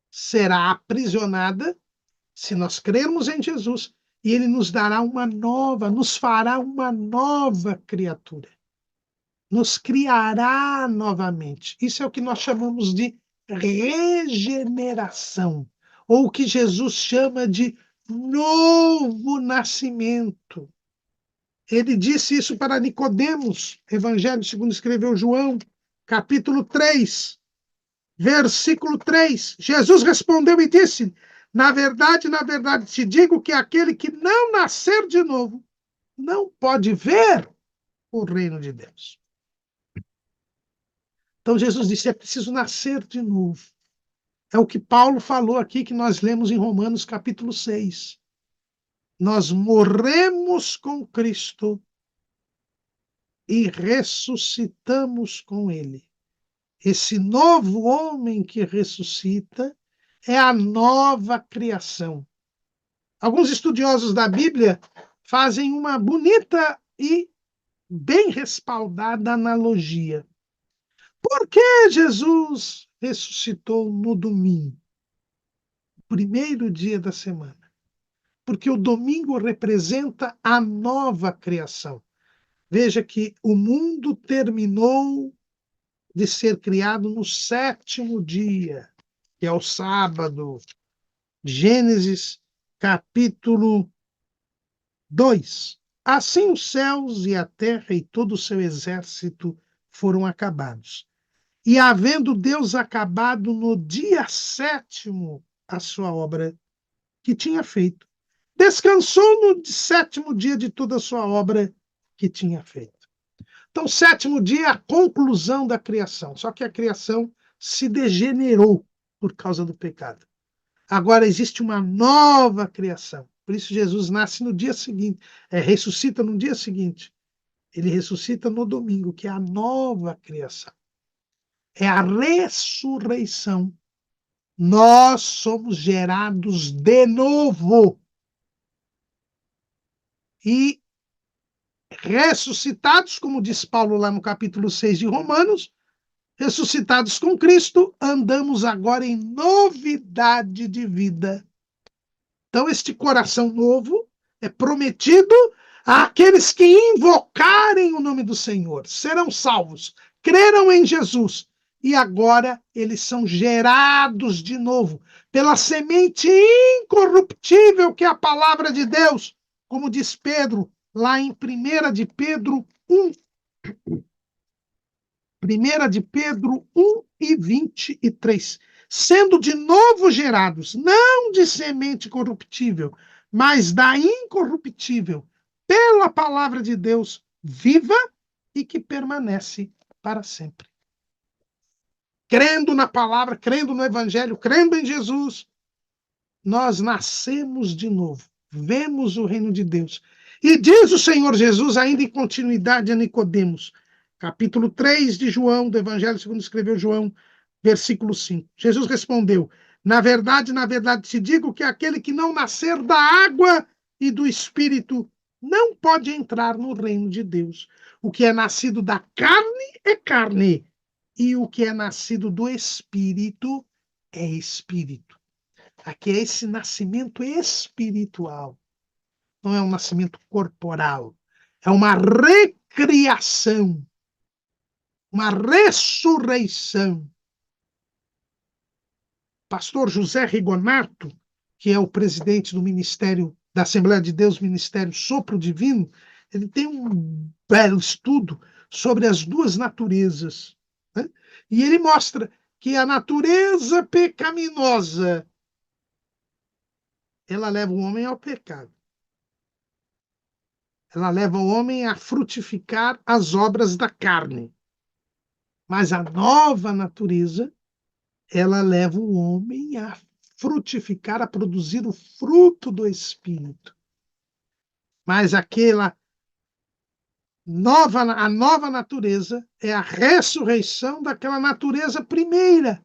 será aprisionada se nós crermos em Jesus e ele nos dará uma nova, nos fará uma nova criatura. Nos criará novamente. Isso é o que nós chamamos de regeneração, ou o que Jesus chama de novo nascimento. Ele disse isso para Nicodemos, Evangelho segundo escreveu João, capítulo 3, versículo 3. Jesus respondeu e disse: na verdade, te digo que aquele que não nascer de novo não pode ver o reino de Deus. Então Jesus disse: é preciso nascer de novo. É o que Paulo falou aqui, que nós lemos em Romanos capítulo 6. Nós morremos com Cristo e ressuscitamos com ele. Esse novo homem que ressuscita é a nova criação. Alguns estudiosos da Bíblia fazem uma bonita e bem respaldada analogia. Por que Jesus ressuscitou no domingo, primeiro dia da semana? Porque o domingo representa a nova criação. Veja que o mundo terminou de ser criado no sétimo dia, que é o sábado. Gênesis, capítulo 2. Assim os céus e a terra e todo o seu exército foram acabados. E havendo Deus acabado no dia sétimo a sua obra que tinha feito, descansou no sétimo dia de toda a sua obra que tinha feito. Então, sétimo dia é a conclusão da criação. Só que a criação se degenerou por causa do pecado. Agora existe uma nova criação. Por isso Jesus nasce no dia seguinte, ressuscita no dia seguinte. Ele ressuscita no domingo, que é a nova criação. É a ressurreição. Nós somos gerados de novo. E ressuscitados, como diz Paulo lá no capítulo 6 de Romanos, ressuscitados com Cristo, andamos agora em novidade de vida. Então, este coração novo é prometido àqueles que invocarem o nome do Senhor, serão salvos, creram em Jesus, e agora eles são gerados de novo pela semente incorruptível que é a palavra de Deus, como diz Pedro, lá em 1 de Pedro 1. 1 de Pedro 1 e 23. Sendo de novo gerados, não de semente corruptível, mas da incorruptível, pela palavra de Deus viva e que permanece para sempre. crendo na palavra, crendo no evangelho, crendo em Jesus, nós nascemos de novo, vemos o reino de Deus. E diz o Senhor Jesus, ainda em continuidade a Nicodemos, capítulo 3 de João, do Evangelho segundo escreveu João, versículo 5. Jesus respondeu: na verdade te digo que aquele que não nascer da água e do Espírito não pode entrar no reino de Deus. O que é nascido da carne é carne, e o que é nascido do Espírito é Espírito. Aqui é esse nascimento espiritual, não é um nascimento corporal, é uma recriação, uma ressurreição. Pastor José Rigonato, que é o presidente do Ministério da Assembleia de Deus, Ministério Sopro Divino, ele tem um belo estudo sobre as duas naturezas, né? E ele mostra que a natureza pecaminosa ela leva o homem ao pecado. Ela leva o homem a frutificar as obras da carne. Mas a nova natureza, ela leva o homem a frutificar, a produzir o fruto do Espírito. Mas a nova natureza é a ressurreição daquela natureza primeva.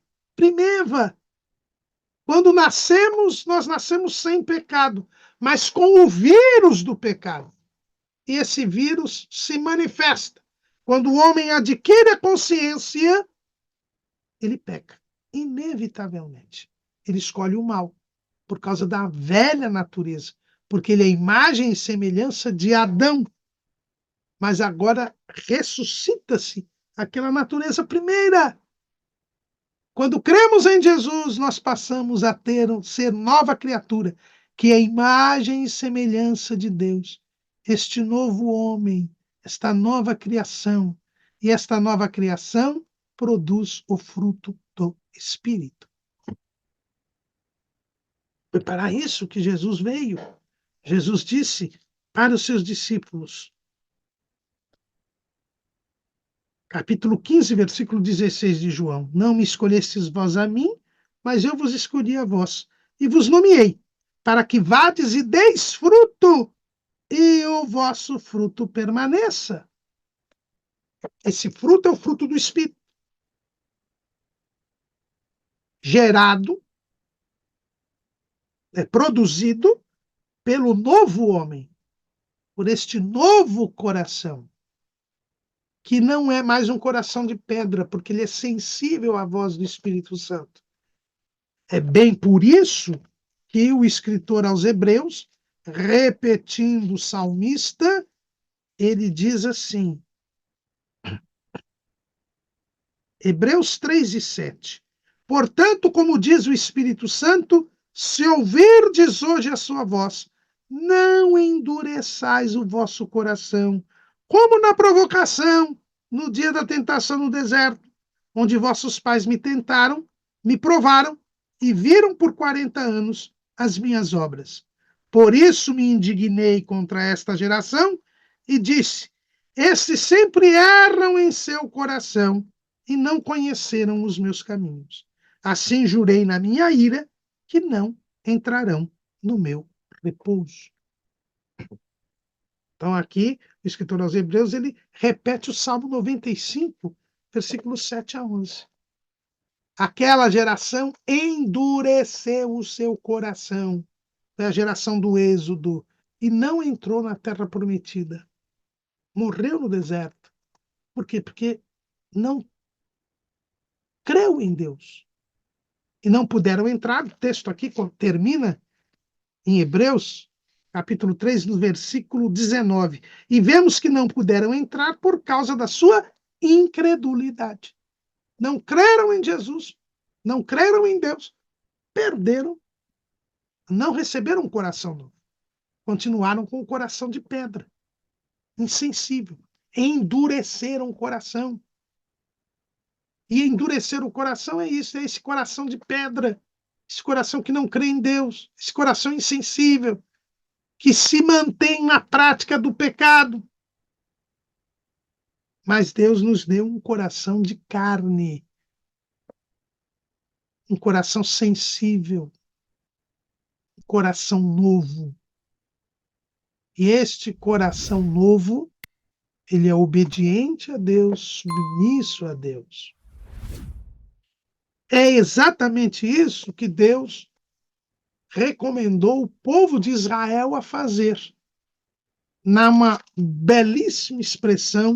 Quando nascemos, nós nascemos sem pecado, mas com o vírus do pecado. E esse vírus se manifesta. Quando o homem adquire a consciência, ele peca, inevitavelmente. Ele escolhe o mal, por causa da velha natureza, porque ele é imagem e semelhança de Adão. Mas agora ressuscita-se aquela natureza primeira. Quando cremos em Jesus, nós passamos a ser nova criatura, que é imagem e semelhança de Deus. Este novo homem, esta nova criação, e esta nova criação produz o fruto do Espírito. Foi para isso que Jesus veio. Jesus disse para os seus discípulos, capítulo 15, versículo 16 de João: não me escolhestes vós a mim, mas eu vos escolhi a vós, e vos nomeei, para que vades e deis fruto, e o vosso fruto permaneça. Esse fruto é o fruto do Espírito, gerado, produzido pelo novo homem, por este novo coração, que não é mais um coração de pedra, porque ele é sensível à voz do Espírito Santo. É bem por isso que o escritor aos Hebreus, repetindo o salmista, ele diz assim, Hebreus 3:7. Portanto, como diz o Espírito Santo, se ouvirdes hoje a sua voz, não endureçais o vosso coração, como na provocação, no dia da tentação no deserto, onde vossos pais me tentaram, me provaram e viram por 40 anos as minhas obras. Por isso me indignei contra esta geração e disse: estes sempre erram em seu coração e não conheceram os meus caminhos. Assim jurei na minha ira que não entrarão no meu repouso. Então aqui, o escritor aos Hebreus, ele repete o Salmo 95, versículos 7 a 11. Aquela geração endureceu o seu coração, foi a geração do Êxodo, e não entrou na terra prometida. Morreu no deserto. Por quê? Porque não creu em Deus. E não puderam entrar. O texto aqui termina em Hebreus, capítulo 3, no versículo 19. E vemos que não puderam entrar por causa da sua incredulidade. Não creram em Jesus, não creram em Deus, perderam, não receberam um coração novo. Continuaram com o coração de pedra, insensível. Endureceram o coração. E endurecer o coração é isso, é esse coração de pedra, esse coração que não crê em Deus, esse coração insensível, que se mantém na prática do pecado. Mas Deus nos deu um coração de carne, um coração sensível, um coração novo. E este coração novo, ele é obediente a Deus, submisso a Deus. É exatamente isso que Deus recomendou o povo de Israel a fazer, numa belíssima expressão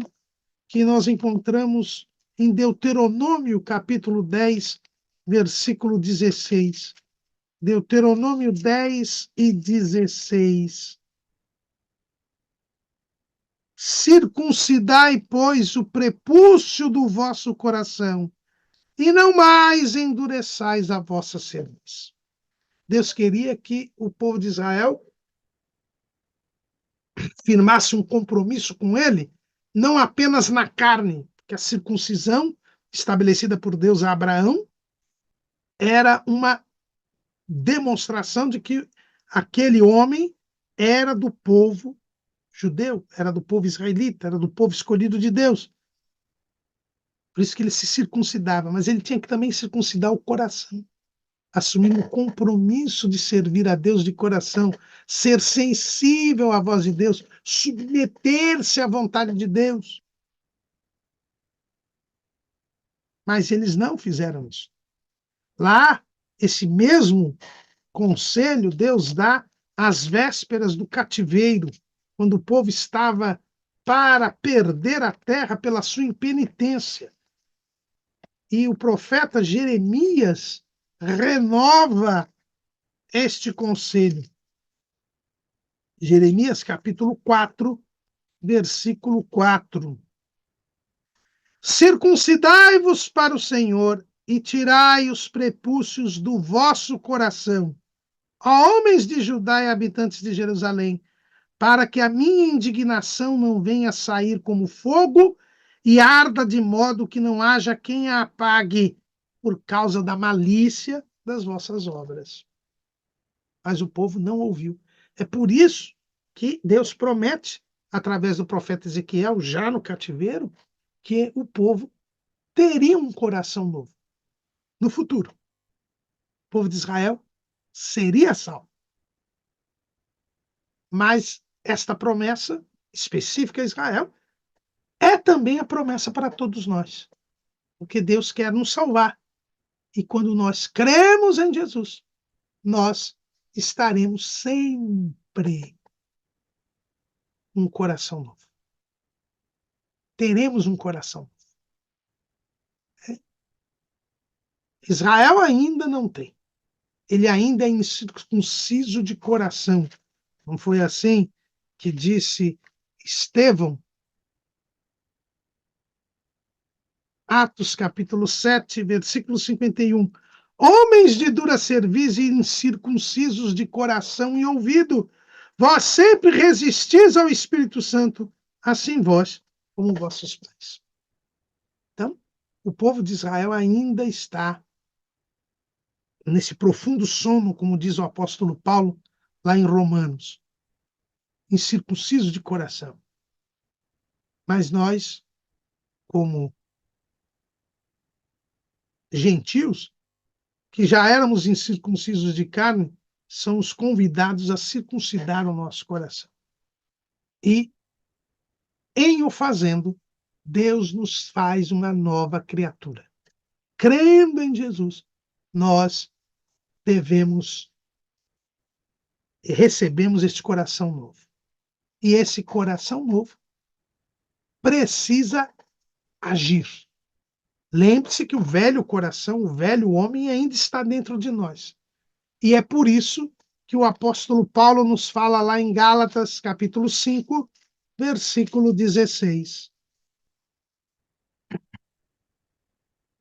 que nós encontramos em Deuteronômio, capítulo 10, versículo 16. Deuteronômio 10 e 16. Circuncidai, pois, o prepúcio do vosso coração, e não mais endureçais a vossa cerviz. Deus queria que o povo de Israel firmasse um compromisso com ele, não apenas na carne, que a circuncisão estabelecida por Deus a Abraão era uma demonstração de que aquele homem era do povo judeu, era do povo israelita, era do povo escolhido de Deus. Por isso que ele se circuncidava, mas ele tinha que também circuncidar o coração, assumir um compromisso de servir a Deus de coração, ser sensível à voz de Deus, submeter-se à vontade de Deus. Mas eles não fizeram isso. Lá, esse mesmo conselho Deus dá às vésperas do cativeiro, quando o povo estava para perder a terra pela sua impenitência. E o profeta Jeremias renova este conselho. Jeremias, capítulo 4, versículo 4. Circuncidai-vos para o Senhor e tirai os prepúcios do vosso coração, ó homens de Judá e habitantes de Jerusalém, para que a minha indignação não venha sair como fogo e arda de modo que não haja quem a apague por causa da malícia das vossas obras. Mas o povo não ouviu. É por isso que Deus promete, através do profeta Ezequiel, já no cativeiro, que o povo teria um coração novo no futuro. O povo de Israel seria salvo. Mas esta promessa específica a Israel é também a promessa para todos nós, porque Deus quer nos salvar. E quando nós cremos em Jesus, nós estaremos sempre um coração novo. Teremos um coração novo. Israel ainda não tem. Ele ainda é incircunciso de coração. Não foi assim que disse Estevão? Atos, capítulo 7, versículo 51. Homens de dura cerviz e incircuncisos de coração e ouvido, vós sempre resistis ao Espírito Santo, assim vós como vossos pais. Então, o povo de Israel ainda está nesse profundo sono, como diz o apóstolo Paulo, lá em Romanos, incircunciso de coração. Mas nós, como gentios, que já éramos incircuncisos de carne, somos convidados a circuncidar o nosso coração. E, em o fazendo, Deus nos faz uma nova criatura. Crendo em Jesus, nós recebemos este coração novo. E esse coração novo precisa agir. Lembre-se que o velho coração, o velho homem, ainda está dentro de nós. E é por isso que o apóstolo Paulo nos fala lá em Gálatas, capítulo 5, versículo 16.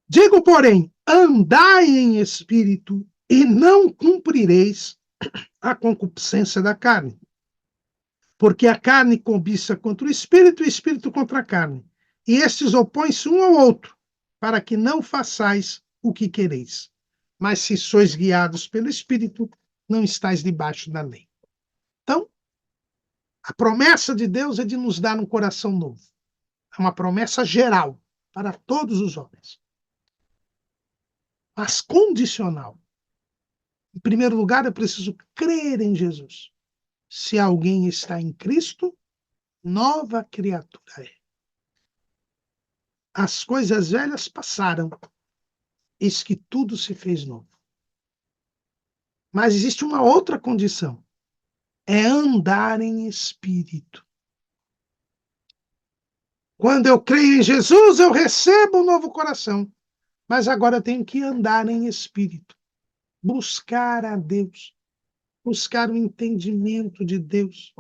Digo, porém, andai em espírito e não cumprireis a concupiscência da carne. Porque a carne cobiça contra o espírito e o espírito contra a carne. E estes opõem-se um ao outro, para que não façais o que quereis. Mas se sois guiados pelo espírito, não estáis debaixo da lei. Então, a promessa de Deus é de nos dar um coração novo. É uma promessa geral para todos os homens. mas condicional. Em primeiro lugar, eu preciso crer em Jesus. Se alguém está em Cristo, nova criatura é. As coisas velhas passaram, eis que tudo se fez novo. Mas existe uma outra condição, é andar em espírito. Quando eu creio em Jesus, eu recebo um novo coração. Mas agora eu tenho que andar em espírito, buscar a Deus, buscar o entendimento de Deus.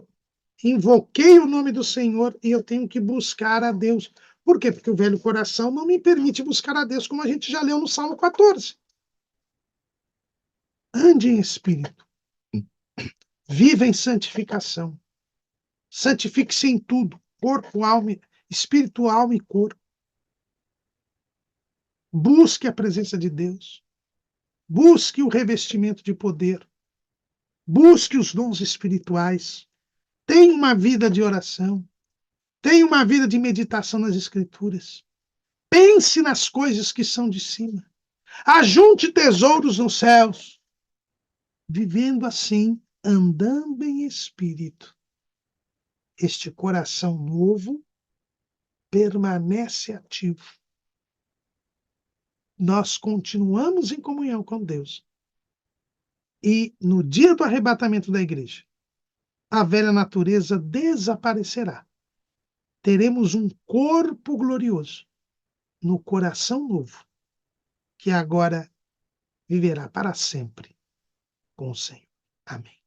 Invoquei o nome do Senhor e eu tenho que buscar a Deus. Por quê? Porque o velho coração não me permite buscar a Deus, como a gente já leu no Salmo 14. Ande em espírito. Viva em santificação. Santifique-se em tudo, corpo, alma, espírito, alma e corpo. Busque a presença de Deus. Busque o revestimento de poder. Busque os dons espirituais. Tenha uma vida de oração. Tenha uma vida de meditação nas Escrituras. Pense nas coisas que são de cima. Ajunte tesouros nos céus. Vivendo assim, andando em espírito, este coração novo permanece ativo. Nós continuamos em comunhão com Deus. E no dia do arrebatamento da igreja, a velha natureza desaparecerá. Teremos um corpo glorioso no coração novo, que agora viverá para sempre com o Senhor. Amém.